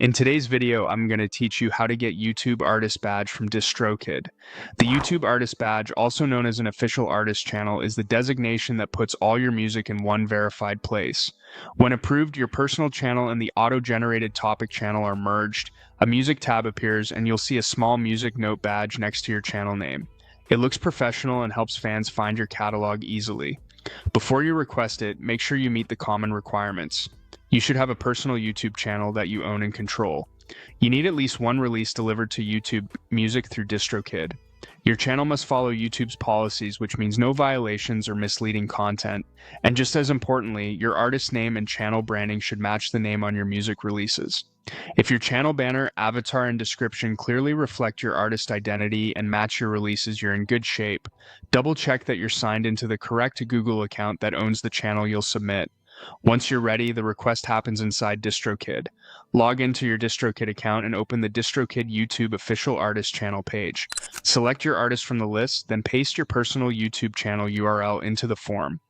In today's video, I'm going to teach you how to get YouTube Artist Badge from Distrokid. The YouTube Artist Badge, also known as an official artist channel, is the designation that puts all your music in one verified place. When approved, your personal channel and the auto-generated topic channel are merged, a music tab appears, and you'll see a small music note badge next to your channel name. It looks professional and helps fans find your catalog easily. Before you request it, make sure you meet the common requirements. You should have a personal YouTube channel that you own and control. You need at least one release delivered to YouTube Music through Distrokid. Your channel must follow YouTube's policies, which means no violations or misleading content. And just as importantly, your artist name and channel branding should match the name on your music releases. If your channel banner, avatar, and description clearly reflect your artist identity and match your releases, you're in good shape. Double check that you're signed into the correct Google account that owns the channel you'll submit. Once you're ready, the request happens inside Distrokid. Log into your Distrokid account and open the Distrokid YouTube official artist channel page. Select your artist from the list, then paste your personal YouTube channel URL into the form.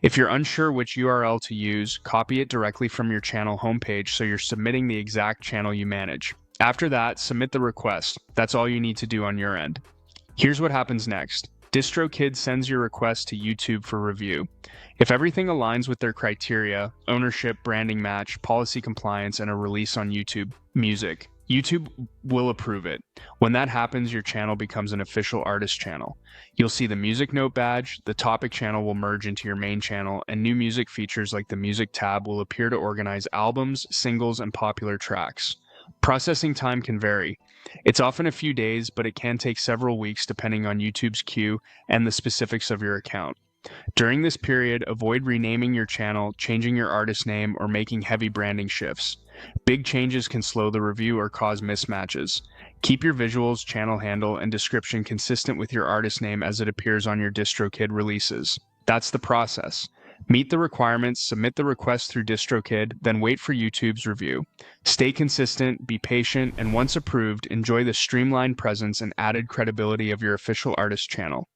If you're unsure which URL to use, copy it directly from your channel homepage so you're submitting the exact channel you manage. After that, submit the request. That's all you need to do on your end. Here's what happens next. Distrokid sends your request to YouTube for review. If everything aligns with their criteria, ownership, branding match, policy compliance, and a release on YouTube Music, YouTube will approve it. When that happens, your channel becomes an official artist channel. You'll see the music note badge, the topic channel will merge into your main channel, and new music features like the music tab will appear to organize albums, singles, and popular tracks. Processing time can vary. It's often a few days, but it can take several weeks depending on YouTube's queue and the specifics of your account. During this period, avoid renaming your channel, changing your artist name, or making heavy branding shifts. Big changes can slow the review or cause mismatches. Keep your visuals, channel handle, and description consistent with your artist name as it appears on your Distrokid releases. That's the process. Meet the requirements, submit the request through Distrokid, then wait for YouTube's review. Stay consistent, be patient, and once approved, enjoy the streamlined presence and added credibility of your official artist channel.